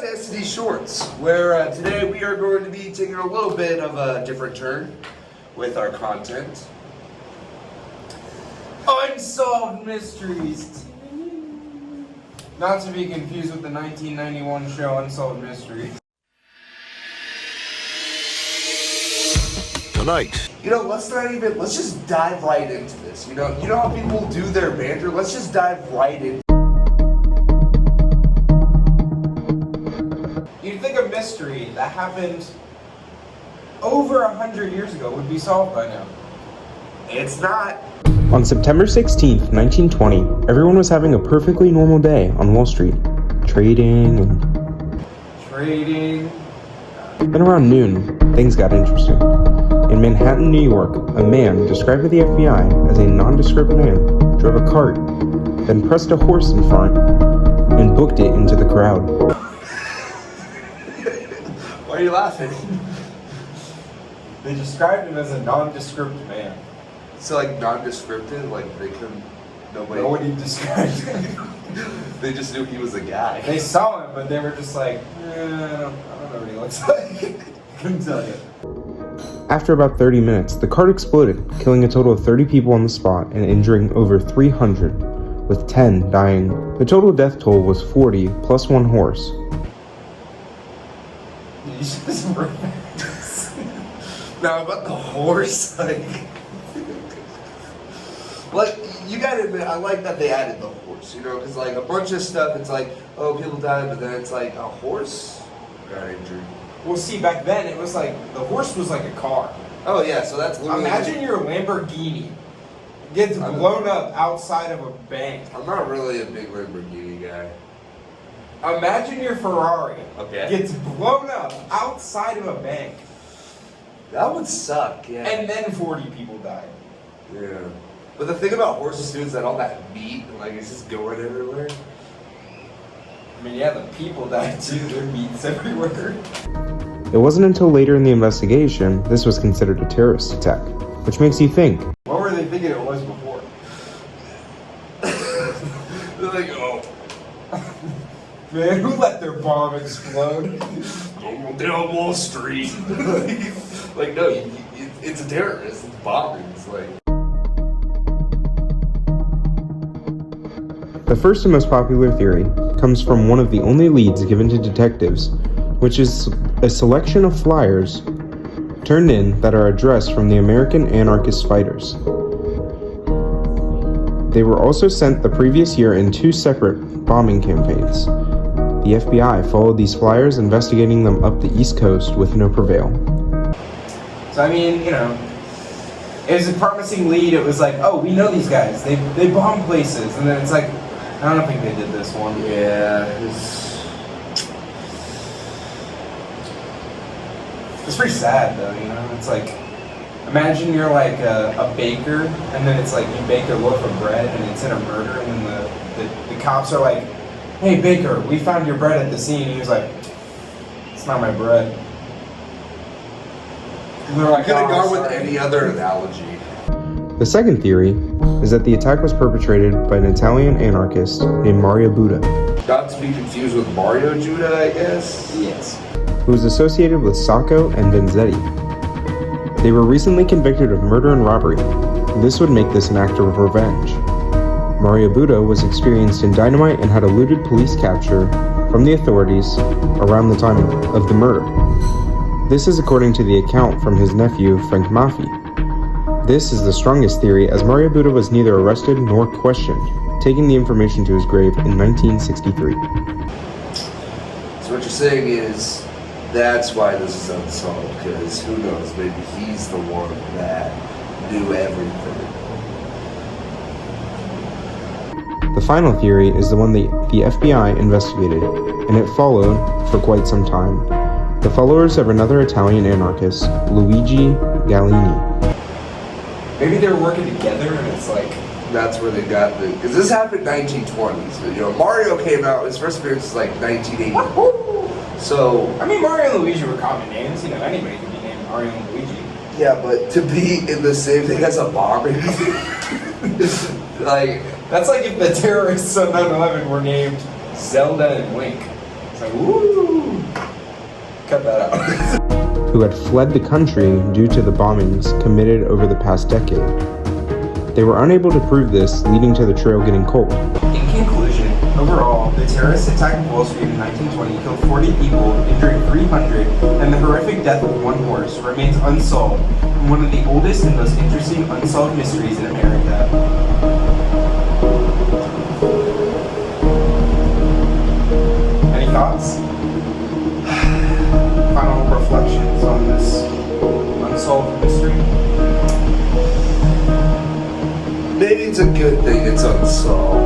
back to SD Shorts, where today we are going to be taking a little bit of a different turn with our content. Unsolved mysteries. Not to be confused with the 1991 show Unsolved Mysteries. Tonight. Let's just dive right into this. You know how people do their banter? Let's just dive right in. You'd think a mystery that happened over 100 years ago would be solved by now. It's not. On September 16th, 1920, everyone was having a perfectly normal day on Wall Street, trading. Then around noon, things got interesting. In Manhattan, New York, a man, described by the FBI as a nondescript man, drove a cart, then pressed a horse in front, and booked it into the crowd. Why are you laughing? They described him as a nondescript man. So like nondescriptive, like they couldn't. Nobody described him. They just knew he was a guy. They saw him, but they were just like, I don't know what he looks like. Couldn't tell you. After about 30 minutes, the cart exploded, killing a total of 30 people on the spot and injuring over 300, with 10 dying. The total death toll was 40 plus one horse. Now about the horse, like you gotta admit, I like that they added the horse, because like a bunch of stuff, it's like, oh, people died, but then it's like a horse got injured. Well, see, back then it was like the horse was like a car. Oh yeah, so that's literally. Imagine your Lamborghini gets blown up outside of a bank. I'm not really a big Lamborghini guy. Imagine your Ferrari gets blown up outside of a bank. That would suck, yeah. And then 40 people died. Yeah. But the thing about horses too is that all that meat, it's just going everywhere. I mean, yeah, the people died too. Their meat's everywhere. It wasn't until later in the investigation this was considered a terrorist attack, which makes you think. What were they thinking it was before? They're like, oh. Man, who let their bomb explode? Down Wall Street. No, it's a terrorist. It's bombing. It's like. The first and most popular theory comes from one of the only leads given to detectives, which is a selection of flyers turned in that are addressed from the American anarchist fighters. They were also sent the previous year in 2 separate bombing campaigns. The FBI followed these flyers, investigating them up the East Coast with no prevail. So, I mean, it was a promising lead. It was like, oh, we know these guys. They bomb places. And then it's like, I don't think they did this one. Yeah, it's pretty sad, though, It's like, imagine you're like a baker, and then it's like you bake a loaf of bread, and it's in a murder, and then the cops are like, hey, baker, we found your bread at the scene. And he was like, it's not my bread. I could have gone with any other analogy. The second theory is that the attack was perpetrated by an Italian anarchist named Mario Buda. Not to be confused with Mario Judah, I guess? Yes. Who was associated with Sacco and Vanzetti. They were recently convicted of murder and robbery. This would make this an act of revenge. Mario Buda was experienced in dynamite and had eluded police capture from the authorities around the time of the murder. This is according to the account from his nephew, Frank Maffei. This is the strongest theory, as Mario Buda was neither arrested nor questioned, taking the information to his grave in 1963. So what you're saying is, that's why this is unsolved, because who knows, maybe he's the one that knew everything. The final theory is the one the FBI investigated, and it followed for quite some time. The followers of another Italian anarchist, Luigi Gallini. Maybe they were working together, and it's like... That's where they got the... Because this happened in 1920s. Mario came out, his first appearance was like 1980. So... I mean, Mario and Luigi were common names. Anybody could be named Mario and Luigi. Yeah, but to be in the same thing as a bombing... Like... That's like if the terrorists on 9/11 were named Zelda and Link. It's like, woo! Cut that out. who had fled the country due to the bombings committed over the past decade. They were unable to prove this, leading to the trail getting cold. In conclusion, overall, the terrorist attack of Wall Street in 1920 killed 40 people, injuring 300, and the horrific death of one horse remains unsolved and one of the oldest and most interesting unsolved mysteries in America. Any thoughts? Final reflections on this unsolved mystery? Maybe it's a good thing it's unsolved.